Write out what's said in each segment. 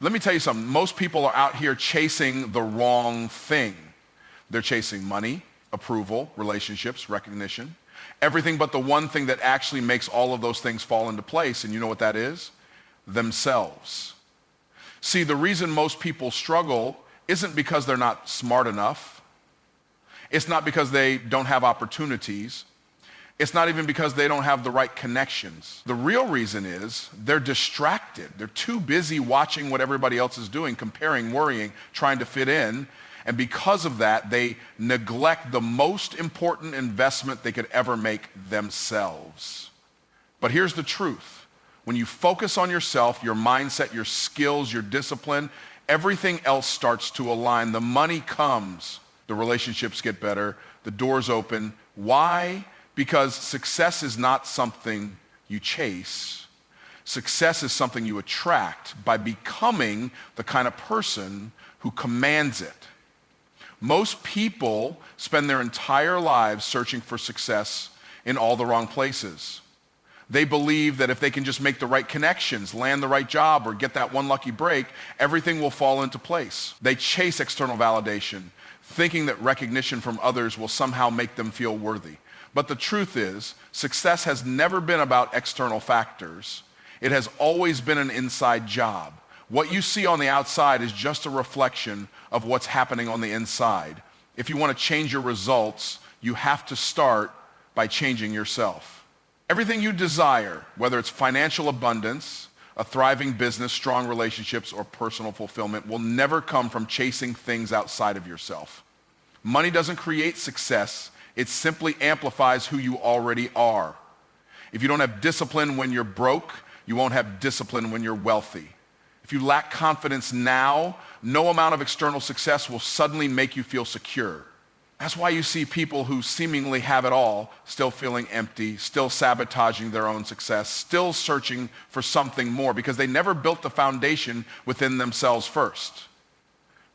Let me tell you something. Most people are out here chasing the wrong thing. They're chasing money, approval, relationships, recognition, everything but the one thing that actually makes all of those things fall into place. And you know what that is? Themselves. See, the reason most people struggle isn't because they're not smart enough. It's not because they don't have opportunities. It's not even because they don't have the right connections. The real reason is they're distracted. They're too busy watching what everybody else is doing, comparing, worrying, trying to fit in. And because of that, they neglect the most important investment they could ever make, themselves. But here's the truth. When you focus on yourself, your mindset, your skills, your discipline, everything else starts to align. The money comes, the relationships get better, the doors open. Why? Because success is not something you chase. Success is something you attract by becoming the kind of person who commands it. Most people spend their entire lives searching for success in all the wrong places. They believe that if they can just make the right connections, land the right job, or get that one lucky break, everything will fall into place. They chase external validation, thinking that recognition from others will somehow make them feel worthy. But the truth is, success has never been about external factors. It has always been an inside job. What you see on the outside is just a reflection of what's happening on the inside. If you want to change your results, you have to start by changing yourself. Everything you desire, whether it's financial abundance, a thriving business, strong relationships, or personal fulfillment, will never come from chasing things outside of yourself. Money doesn't create success. It simply amplifies who you already are. If you don't have discipline when you're broke, you won't have discipline when you're wealthy. If you lack confidence now, no amount of external success will suddenly make you feel secure. That's why you see people who seemingly have it all still feeling empty, still sabotaging their own success, still searching for something more because they never built the foundation within themselves first.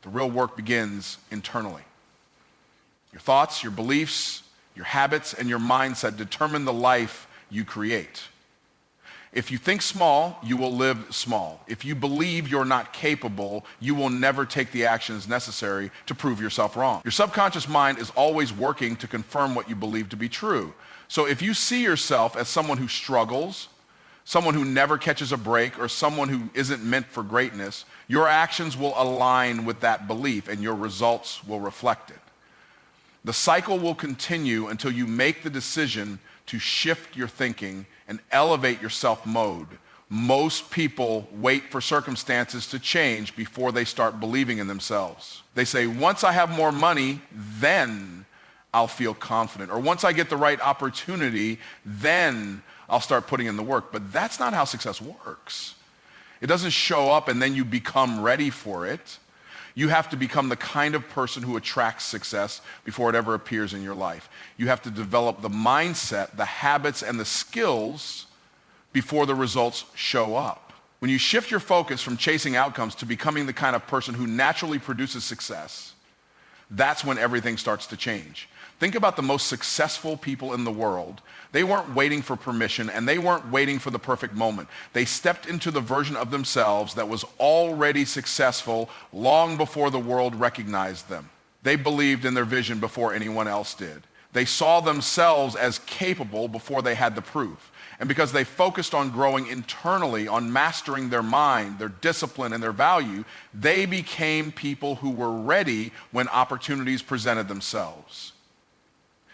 The real work begins internally. Your thoughts, your beliefs, your habits, and your mindset determine the life you create. If you think small, you will live small. If you believe you're not capable, you will never take the actions necessary to prove yourself wrong. Your subconscious mind is always working to confirm what you believe to be true. So if you see yourself as someone who struggles, someone who never catches a break, or someone who isn't meant for greatness, your actions will align with that belief and your results will reflect it. The cycle will continue until you make the decision to shift your thinking and elevate your self-mode. Most people wait for circumstances to change before they start believing in themselves. They say, once I have more money, then I'll feel confident. Or once I get the right opportunity, then I'll start putting in the work. But that's not how success works. It doesn't show up and then you become ready for it. You have to become the kind of person who attracts success before it ever appears in your life. You have to develop the mindset, the habits, and the skills before the results show up. When you shift your focus from chasing outcomes to becoming the kind of person who naturally produces success, that's when everything starts to change. Think about the most successful people in the world. They weren't waiting for permission and they weren't waiting for the perfect moment. They stepped into the version of themselves that was already successful long before the world recognized them. They believed in their vision before anyone else did. They saw themselves as capable before they had the proof. And because they focused on growing internally, on mastering their mind, their discipline, and their value, they became people who were ready when opportunities presented themselves.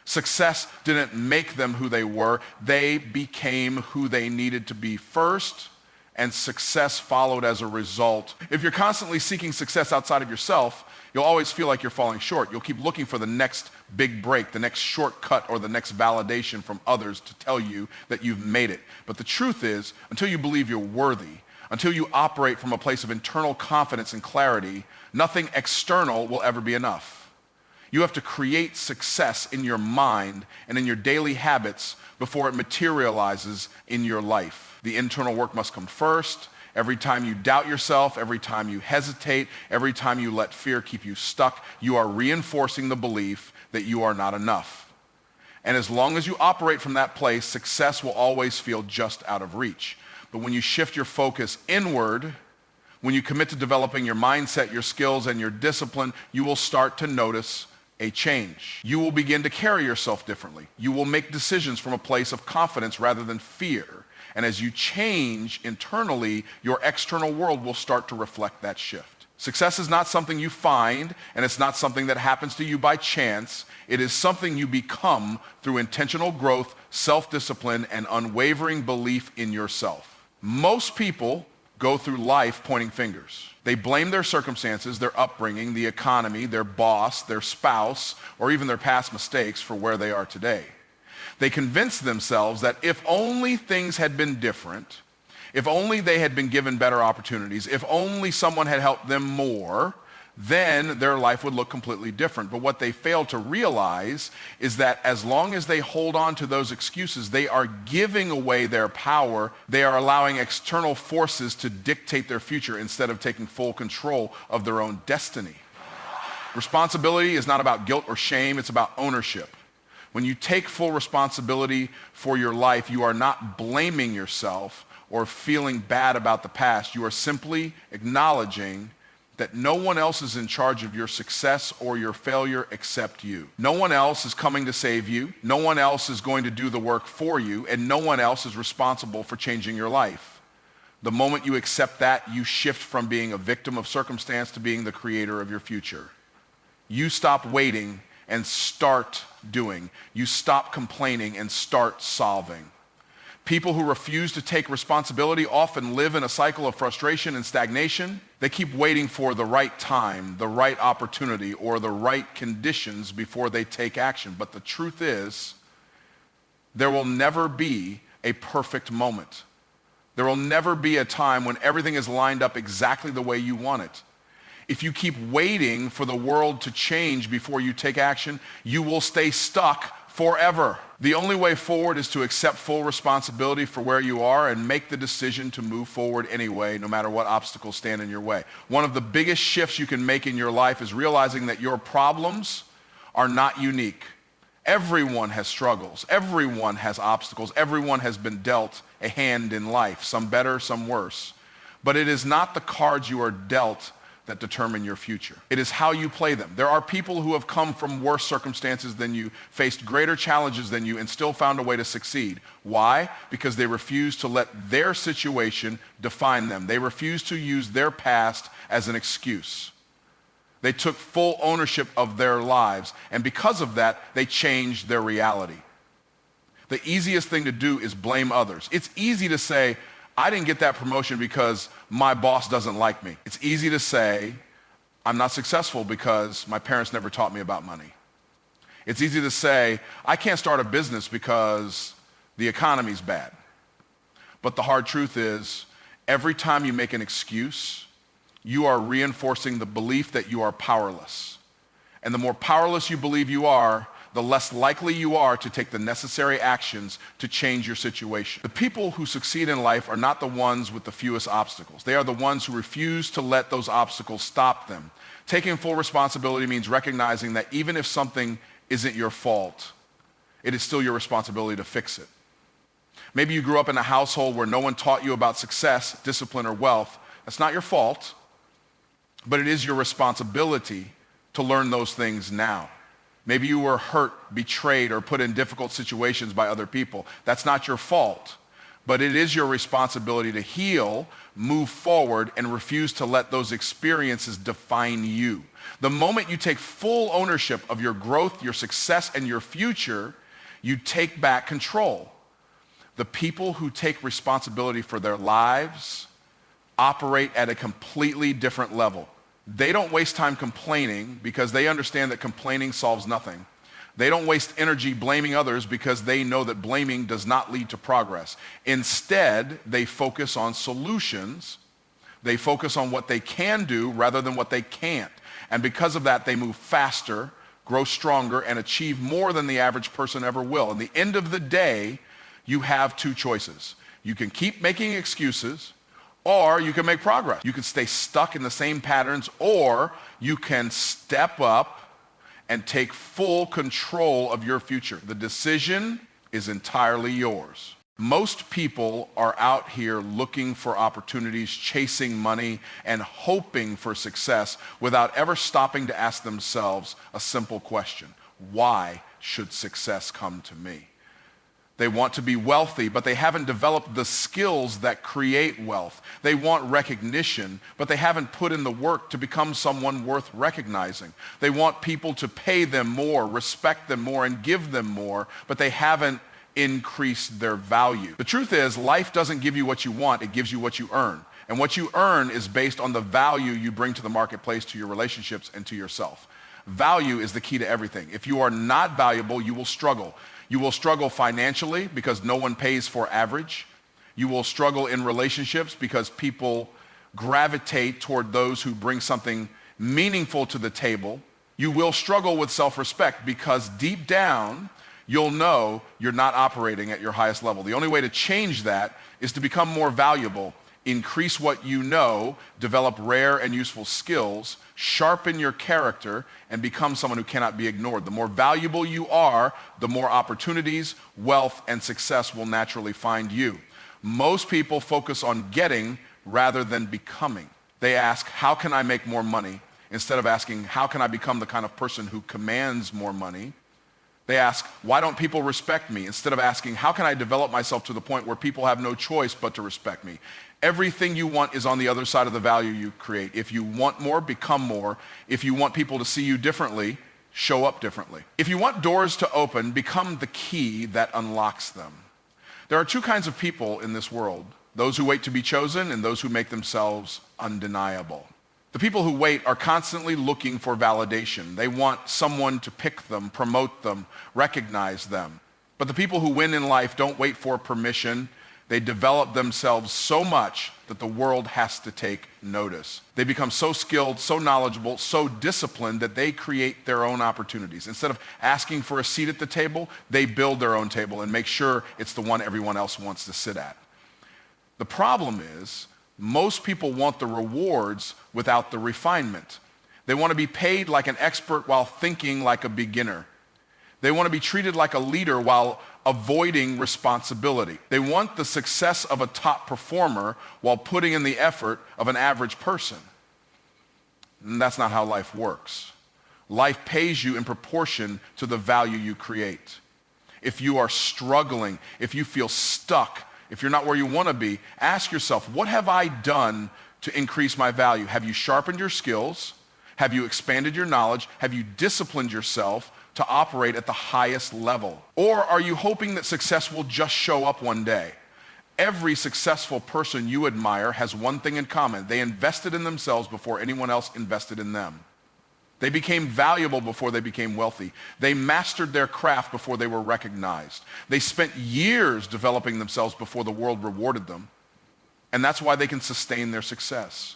Success didn't make them who they were. They became who they needed to be first, and success followed as a result. If you're constantly seeking success outside of yourself, you'll always feel like you're falling short. You'll keep looking for the next big break, the next shortcut, or the next validation from others to tell you that you've made it. But the truth is, until you believe you're worthy, until you operate from a place of internal confidence and clarity, nothing external will ever be enough. You have to create success in your mind and in your daily habits before it materializes in your life. The internal work must come first. Every time you doubt yourself, every time you hesitate, every time you let fear keep you stuck, you are reinforcing the belief that you are not enough. And as long as you operate from that place, success will always feel just out of reach. But when you shift your focus inward, When you commit to developing your mindset, your skills, and your discipline, you will start to notice a change. You will begin to carry yourself differently. You will make decisions from a place of confidence rather than fear. And as you change internally, your external world will start to reflect that shift. Success is not something you find, and it's not something that happens to you by chance. It is something you become through intentional growth, self-discipline, and unwavering belief in yourself. Most people go through life pointing fingers. They blame their circumstances, their upbringing, the economy, their boss, their spouse, or even their past mistakes for where they are today. They convince themselves that if only things had been different, if only they had been given better opportunities, if only someone had helped them more, then their life would look completely different. But what they fail to realize is that as long as they hold on to those excuses, they are giving away their power. They are allowing external forces to dictate their future instead of taking full control of their own destiny. Responsibility is not about guilt or shame, it's about ownership. When you take full responsibility for your life, you are not blaming yourself or feeling bad about the past. You are simply acknowledging that no one else is in charge of your success or your failure except you. No one else is coming to save you. No one else is going to do the work for you, and no one else is responsible for changing your life. The moment you accept that, you shift from being a victim of circumstance to being the creator of your future. You stop waiting and start doing. You stop complaining and start solving. People who refuse to take responsibility often live in a cycle of frustration and stagnation. They keep waiting for the right time, the right opportunity, or the right conditions before they take action. But the truth is, there will never be a perfect moment. There will never be a time when everything is lined up exactly the way you want it. If you keep waiting for the world to change before you take action, you will stay stuck forever. The only way forward is to accept full responsibility for where you are and make the decision to move forward anyway, no matter what obstacles stand in your way. One of the biggest shifts you can make in your life is realizing that your problems are not unique. Everyone has struggles. Everyone has obstacles. Everyone has been dealt a hand in life, some better, some worse. But it is not the cards you are dealt that determine your future. It is how you play them. There are people who have come from worse circumstances than you, faced greater challenges than you, and still found a way to succeed. Why? Because they refuse to let their situation define them. They refuse to use their past as an excuse. They took full ownership of their lives, and because of that, they changed their reality. The easiest thing to do is blame others. It's easy to say, I didn't get that promotion because my boss doesn't like me. It's easy to say, I'm not successful because my parents never taught me about money. It's easy to say, I can't start a business because the economy's bad. But the hard truth is, every time you make an excuse, you are reinforcing the belief that you are powerless. And the more powerless you believe you are, the less likely you are to take the necessary actions to change your situation. The people who succeed in life are not the ones with the fewest obstacles. They are the ones who refuse to let those obstacles stop them. Taking full responsibility means recognizing that even if something isn't your fault, it is still your responsibility to fix it. Maybe you grew up in a household where no one taught you about success, discipline, or wealth. That's not your fault, but it is your responsibility to learn those things now. Maybe you were hurt, betrayed, or put in difficult situations by other people. That's not your fault, but it is your responsibility to heal, move forward, and refuse to let those experiences define you. The moment you take full ownership of your growth, your success, and your future, you take back control. The people who take responsibility for their lives operate at a completely different level. They don't waste time complaining because they understand that complaining solves nothing. They don't waste energy blaming others because they know that blaming does not lead to progress. Instead, they focus on solutions. They focus on what they can do rather than what they can't. And because of that, they move faster, grow stronger, and achieve more than the average person ever will. At the end of the day, you have two choices. You can keep making excuses, or you can make progress. You can stay stuck in the same patterns, or you can step up and take full control of your future. The decision is entirely yours. Most people are out here looking for opportunities, chasing money, and hoping for success without ever stopping to ask themselves a simple question: why should success come to me? They want to be wealthy, but they haven't developed the skills that create wealth. They want recognition, but they haven't put in the work to become someone worth recognizing. They want people to pay them more, respect them more, and give them more, but they haven't increased their value. The truth is, life doesn't give you what you want, it gives you what you earn. And what you earn is based on the value you bring to the marketplace, to your relationships, and to yourself. Value is the key to everything. If you are not valuable, you will struggle. You will struggle financially because no one pays for average. You will struggle in relationships because people gravitate toward those who bring something meaningful to the table. You will struggle with self-respect because deep down, you'll know you're not operating at your highest level. The only way to change that is to become more valuable, increase what you know, develop rare and useful skills, sharpen your character, and become someone who cannot be ignored. The more valuable you are, the more opportunities, wealth, and success will naturally find you. Most people focus on getting rather than becoming. They ask, how can I make more money? Instead of asking, how can I become the kind of person who commands more money? They ask, why don't people respect me? Instead of asking, how can I develop myself to the point where people have no choice but to respect me? Everything you want is on the other side of the value you create. If you want more, become more. If you want people to see you differently, show up differently. If you want doors to open, become the key that unlocks them. There are two kinds of people in this world: those who wait to be chosen and those who make themselves undeniable. The people who wait are constantly looking for validation. They want someone to pick them, promote them, recognize them. But the people who win in life don't wait for permission. They develop themselves so much that the world has to take notice. They become so skilled, so knowledgeable, so disciplined that they create their own opportunities. Instead of asking for a seat at the table, they build their own table and make sure it's the one everyone else wants to sit at. The problem is, most people want the rewards without the refinement. They want to be paid like an expert while thinking like a beginner. They want to be treated like a leader while avoiding responsibility. They want the success of a top performer while putting in the effort of an average person. And that's not how life works. Life pays you in proportion to the value you create. If you are struggling, if you feel stuck, if you're not where you want to be, ask yourself, what have I done to increase my value? Have you sharpened your skills? Have you expanded your knowledge? Have you disciplined yourself to operate at the highest level? Or are you hoping that success will just show up one day? Every successful person you admire has one thing in common: they invested in themselves before anyone else invested in them. They became valuable before they became wealthy. They mastered their craft before they were recognized. They spent years developing themselves before the world rewarded them. And that's why they can sustain their success,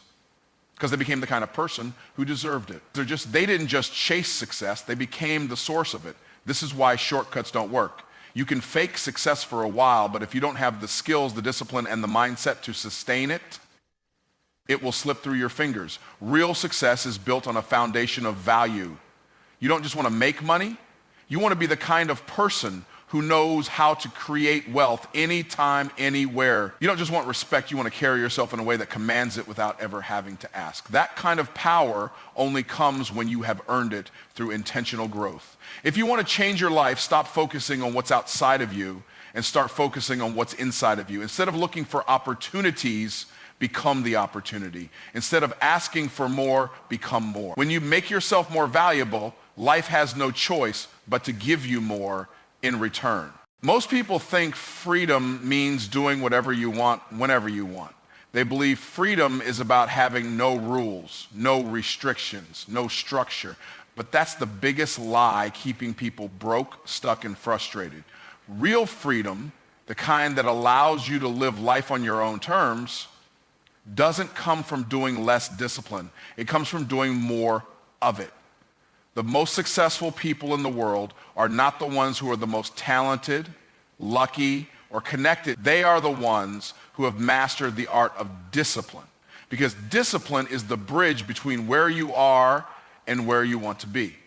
because they became the kind of person who deserved it. They didn't just chase success, they became the source of it. This is why shortcuts don't work. You can fake success for a while, but if you don't have the skills, the discipline, and the mindset to sustain it, it will slip through your fingers. Real success is built on a foundation of value. You don't just want to make money, you want to be the kind of person who knows how to create wealth anytime, anywhere. You don't just want respect, you want to carry yourself in a way that commands it without ever having to ask. That kind of power only comes when you have earned it through intentional growth. If you want to change your life, stop focusing on what's outside of you and start focusing on what's inside of you. Instead of looking for opportunities, become the opportunity. Instead of asking for more, become more. When you make yourself more valuable, life has no choice but to give you more in return. Most people think freedom means doing whatever you want, whenever you want. They believe freedom is about having no rules, no restrictions, no structure. But that's the biggest lie keeping people broke, stuck, and frustrated. Real freedom, the kind that allows you to live life on your own terms, doesn't come from doing less discipline. It comes from doing more of it. The most successful people in the world are not the ones who are the most talented, lucky, or connected. They are the ones who have mastered the art of discipline. Because discipline is the bridge between where you are and where you want to be.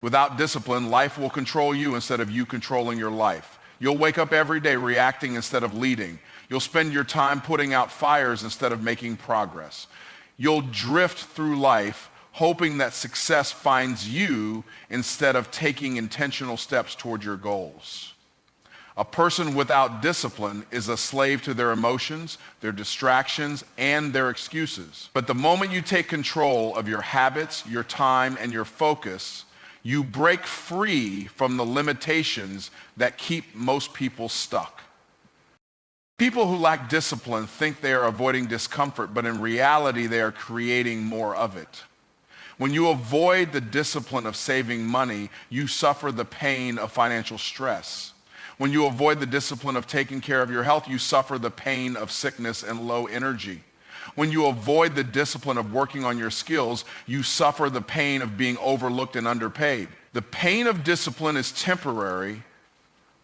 Without discipline, life will control you instead of you controlling your life. You'll wake up every day reacting instead of leading. You'll spend your time putting out fires instead of making progress. You'll drift through life hoping that success finds you instead of taking intentional steps toward your goals. A person without discipline is a slave to their emotions, their distractions, and their excuses. But the moment you take control of your habits, your time, and your focus, you break free from the limitations that keep most people stuck. People who lack discipline think they are avoiding discomfort, but in reality, they are creating more of it. When you avoid the discipline of saving money, you suffer the pain of financial stress. When you avoid the discipline of taking care of your health, you suffer the pain of sickness and low energy. When you avoid the discipline of working on your skills, you suffer the pain of being overlooked and underpaid. The pain of discipline is temporary,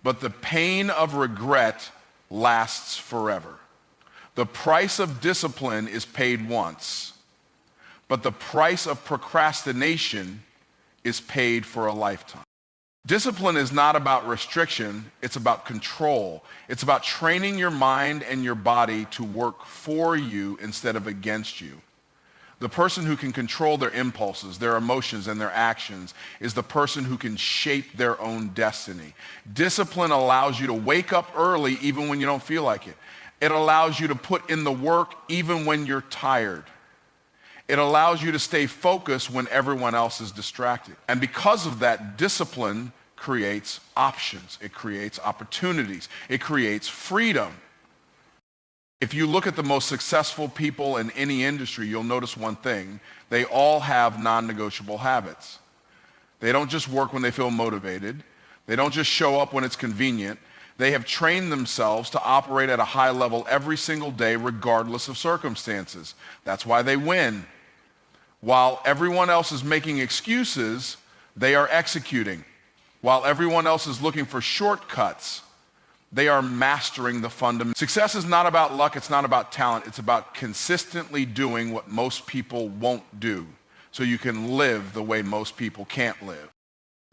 but the pain of regret lasts forever. The price of discipline is paid once, but the price of procrastination is paid for a lifetime. Discipline is not about restriction, it's about control. It's about training your mind and your body to work for you instead of against you. The person who can control their impulses, their emotions, and their actions is the person who can shape their own destiny. Discipline allows you to wake up early even when you don't feel like it. It allows you to put in the work even when you're tired. It allows you to stay focused when everyone else is distracted. And because of that, discipline creates options. It creates opportunities. It creates freedom. If you look at the most successful people in any industry, you'll notice one thing. They all have non-negotiable habits. They don't just work when they feel motivated. They don't just show up when it's convenient. They have trained themselves to operate at a high level every single day, regardless of circumstances. That's why they win. While everyone else is making excuses, they are executing. While everyone else is looking for shortcuts, they are mastering the fundamentals. Success is not about luck, it's not about talent, it's about consistently doing what most people won't do so you can live the way most people can't live.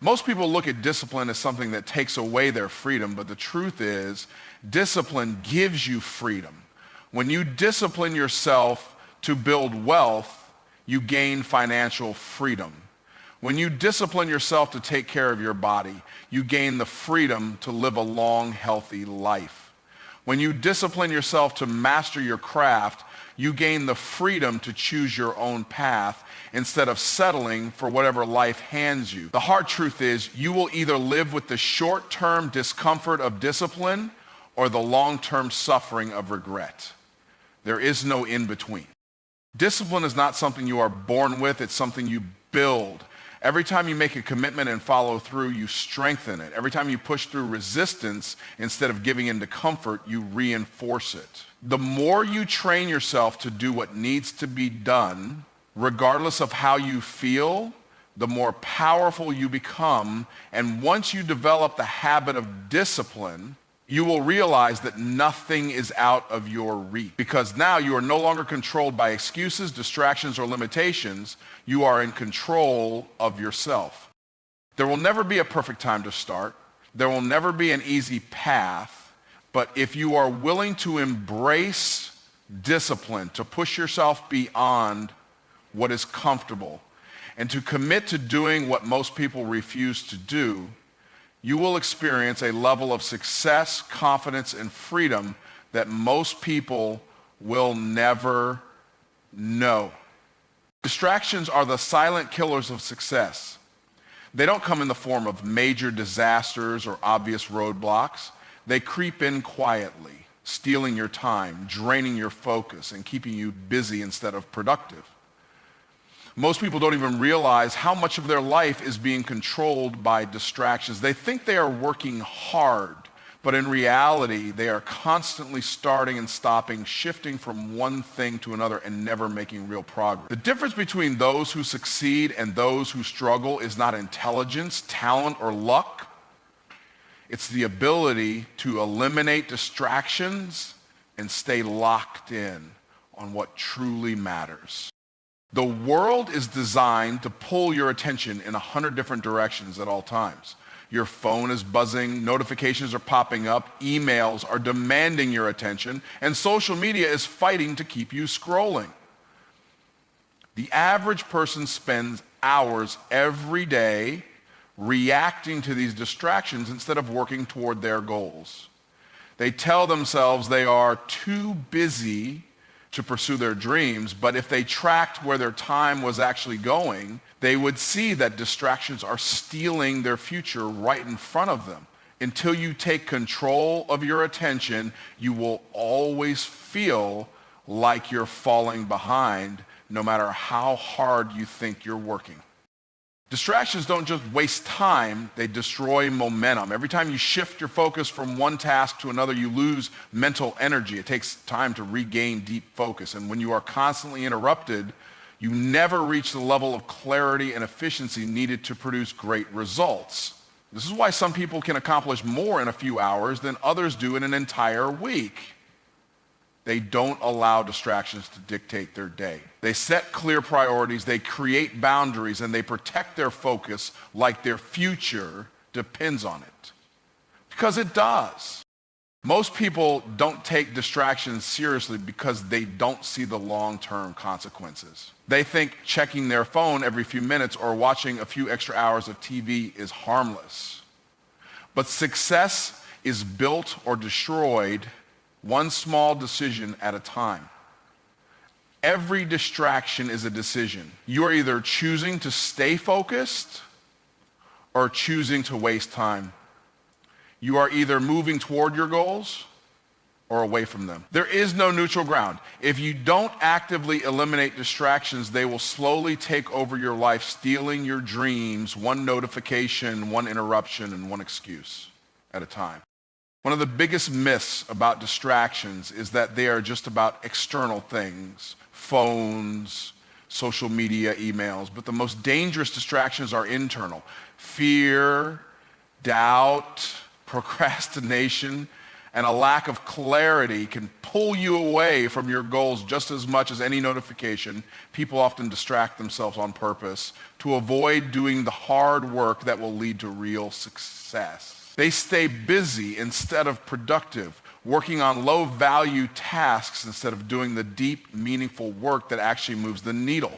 Most people look at discipline as something that takes away their freedom, but the truth is, discipline gives you freedom. When you discipline yourself to build wealth, you gain financial freedom. When you discipline yourself to take care of your body, you gain the freedom to live a long, healthy life. When you discipline yourself to master your craft, you gain the freedom to choose your own path instead of settling for whatever life hands you. The hard truth is you will either live with the short-term discomfort of discipline or the long-term suffering of regret. There is no in-between. Discipline is not something you are born with, it's something you build. Every time you make a commitment and follow through, you strengthen it. Every time you push through resistance instead of giving into comfort, you reinforce it. The more you train yourself to do what needs to be done, regardless of how you feel, the more powerful you become. And once you develop the habit of discipline, you will realize that nothing is out of your reach. Because now you are no longer controlled by excuses, distractions, or limitations. You are in control of yourself. There will never be a perfect time to start. There will never be an easy path. But if you are willing to embrace discipline, to push yourself beyond what is comfortable, and to commit to doing what most people refuse to do, you will experience a level of success, confidence, and freedom that most people will never know. Distractions are the silent killers of success. They don't come in the form of major disasters or obvious roadblocks. They creep in quietly, stealing your time, draining your focus, and keeping you busy instead of productive. Most people don't even realize how much of their life is being controlled by distractions. They think they are working hard, but in reality, they are constantly starting and stopping, shifting from one thing to another and never making real progress. The difference between those who succeed and those who struggle is not intelligence, talent, or luck. It's the ability to eliminate distractions and stay locked in on what truly matters. The world is designed to pull your attention in 100 different directions at all times. Your phone is buzzing, notifications are popping up, emails are demanding your attention, and social media is fighting to keep you scrolling. The average person spends hours every day reacting to these distractions instead of working toward their goals. They tell themselves they are too busy to pursue their dreams, but if they tracked where their time was actually going, they would see that distractions are stealing their future right in front of them. Until you take control of your attention, you will always feel like you're falling behind, no matter how hard you think you're working. Distractions don't just waste time, they destroy momentum. Every time you shift your focus from one task to another, you lose mental energy. It takes time to regain deep focus. And when you are constantly interrupted, you never reach the level of clarity and efficiency needed to produce great results. This is why some people can accomplish more in a few hours than others do in an entire week. They don't allow distractions to dictate their day. They set clear priorities, they create boundaries, and they protect their focus like their future depends on it. Because it does. Most people don't take distractions seriously because they don't see the long-term consequences. They think checking their phone every few minutes or watching a few extra hours of TV is harmless. But success is built or destroyed one small decision at a time. Every distraction is a decision. You are either choosing to stay focused or choosing to waste time. You are either moving toward your goals or away from them. There is no neutral ground. If you don't actively eliminate distractions, they will slowly take over your life, stealing your dreams, one notification, one interruption, and one excuse at a time. One of the biggest myths about distractions is that they are just about external things, phones, social media, emails, but the most dangerous distractions are internal. Fear, doubt, procrastination, and a lack of clarity can pull you away from your goals just as much as any notification. People often distract themselves on purpose to avoid doing the hard work that will lead to real success. They stay busy instead of productive, working on low-value tasks instead of doing the deep, meaningful work that actually moves the needle.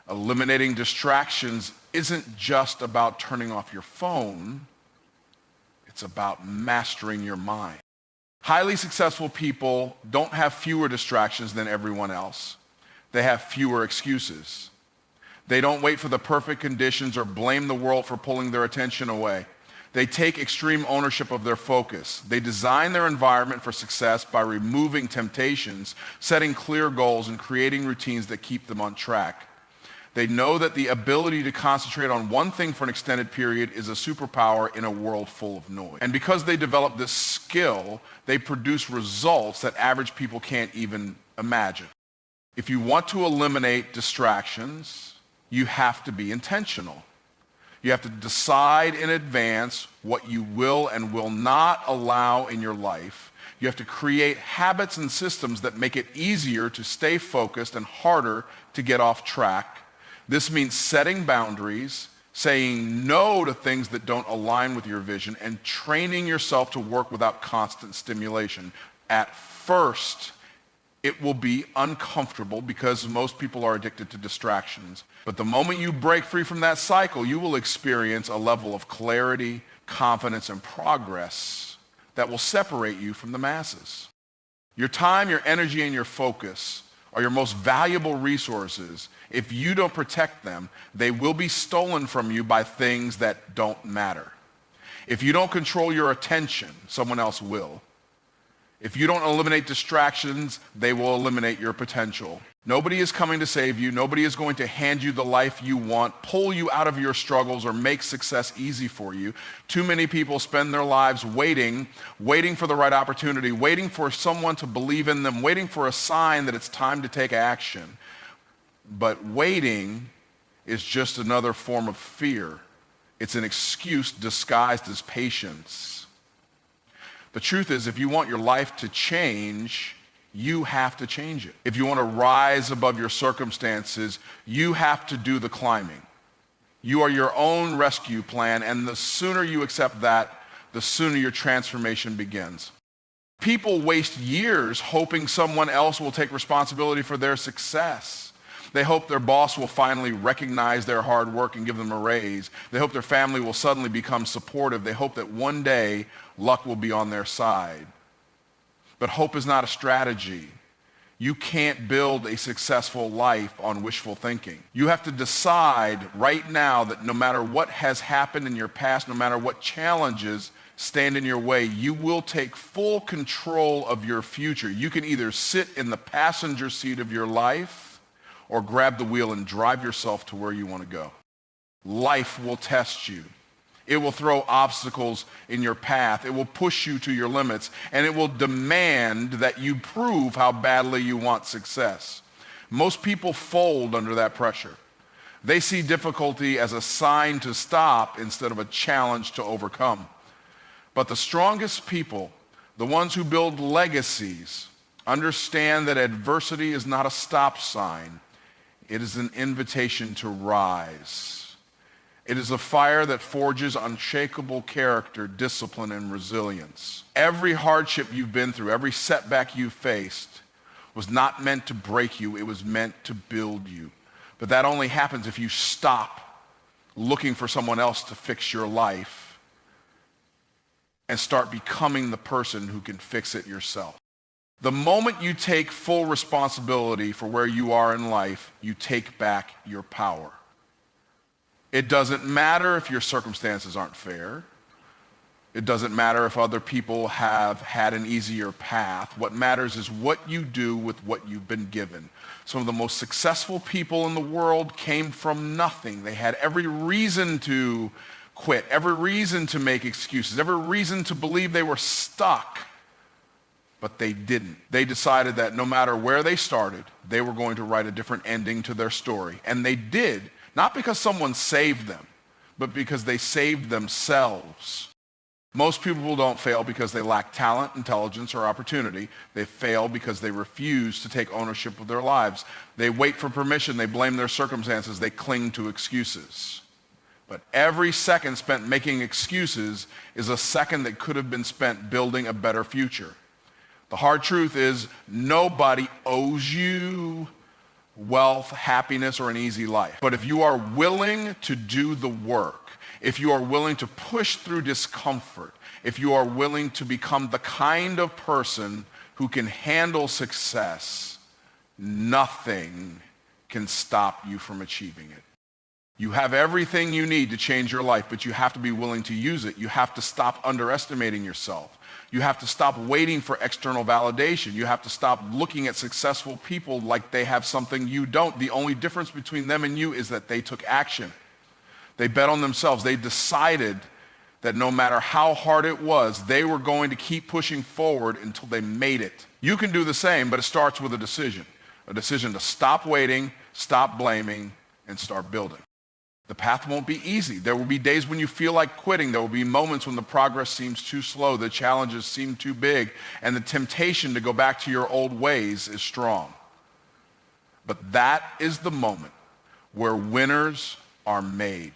Eliminating distractions isn't just about turning off your phone. It's about mastering your mind. Highly successful people don't have fewer distractions than everyone else. They have fewer excuses. They don't wait for the perfect conditions or blame the world for pulling their attention away. They take extreme ownership of their focus. They design their environment for success by removing temptations, setting clear goals, and creating routines that keep them on track. They know that the ability to concentrate on one thing for an extended period is a superpower in a world full of noise. And because they develop this skill, they produce results that average people can't even imagine. If you want to eliminate distractions, you have to be intentional. You have to decide in advance what you will and will not allow in your life. You have to create habits and systems that make it easier to stay focused and harder to get off track. This means setting boundaries, saying no to things that don't align with your vision, and training yourself to work without constant stimulation. At first, it will be uncomfortable because most people are addicted to distractions. But the moment you break free from that cycle, you will experience a level of clarity, confidence, and progress that will separate you from the masses. Your time, your energy, and your focus are your most valuable resources. If you don't protect them, they will be stolen from you by things that don't matter. If you don't control your attention, someone else will. If you don't eliminate distractions, they will eliminate your potential. Nobody is coming to save you. Nobody is going to hand you the life you want, pull you out of your struggles, or make success easy for you. Too many people spend their lives waiting for the right opportunity, waiting for someone to believe in them, waiting for a sign that it's time to take action. But waiting is just another form of fear. It's an excuse disguised as patience. The truth is, if you want your life to change, you have to change it. If you want to rise above your circumstances, you have to do the climbing. You are your own rescue plan, and the sooner you accept that, the sooner your transformation begins. People waste years hoping someone else will take responsibility for their success. They hope their boss will finally recognize their hard work and give them a raise. They hope their family will suddenly become supportive. They hope that one day luck will be on their side. But hope is not a strategy. You can't build a successful life on wishful thinking. You have to decide right now that no matter what has happened in your past, no matter what challenges stand in your way, you will take full control of your future. You can either sit in the passenger seat of your life or grab the wheel and drive yourself to where you want to go. Life will test you. It will throw obstacles in your path. It will push you to your limits, and it will demand that you prove how badly you want success. Most people fold under that pressure. They see difficulty as a sign to stop instead of a challenge to overcome. But the strongest people, the ones who build legacies, understand that adversity is not a stop sign. It is an invitation to rise. It is a fire that forges unshakable character, discipline, and resilience. Every hardship you've been through, every setback you've faced was not meant to break you. It was meant to build you. But that only happens if you stop looking for someone else to fix your life and start becoming the person who can fix it yourself. The moment you take full responsibility for where you are in life, you take back your power. It doesn't matter if your circumstances aren't fair. It doesn't matter if other people have had an easier path. What matters is what you do with what you've been given. Some of the most successful people in the world came from nothing. They had every reason to quit, every reason to make excuses, every reason to believe they were stuck. But they didn't. They decided that no matter where they started, they were going to write a different ending to their story. And they did, not because someone saved them, but because they saved themselves. Most people don't fail because they lack talent, intelligence, or opportunity. They fail because they refuse to take ownership of their lives. They wait for permission. They blame their circumstances. They cling to excuses. But every second spent making excuses is a second that could have been spent building a better future. The hard truth is nobody owes you wealth, happiness, or an easy life. But if you are willing to do the work, if you are willing to push through discomfort, if you are willing to become the kind of person who can handle success, nothing can stop you from achieving it. You have everything you need to change your life, but you have to be willing to use it. You have to stop underestimating yourself. You have to stop waiting for external validation. You have to stop looking at successful people like they have something you don't. The only difference between them and you is that they took action. They bet on themselves. They decided that no matter how hard it was, they were going to keep pushing forward until they made it. You can do the same, but it starts with a decision to stop waiting, stop blaming, and start building. The path won't be easy. There will be days when you feel like quitting. There will be moments when the progress seems too slow, the challenges seem too big, and the temptation to go back to your old ways is strong. But that is the moment where winners are made.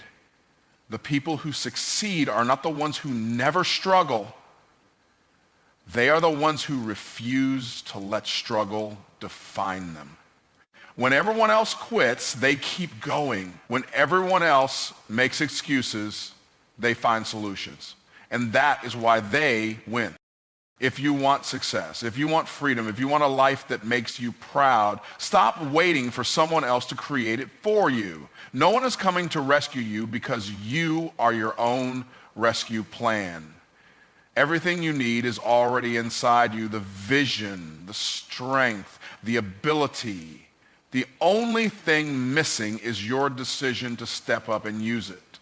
The people who succeed are not the ones who never struggle. They are the ones who refuse to let struggle define them. When everyone else quits, they keep going. When everyone else makes excuses, they find solutions. And that is why they win. If you want success, if you want freedom, if you want a life that makes you proud, stop waiting for someone else to create it for you. No one is coming to rescue you because you are your own rescue plan. Everything you need is already inside you, the vision, the strength, the ability. The only thing missing is your decision to step up and use it.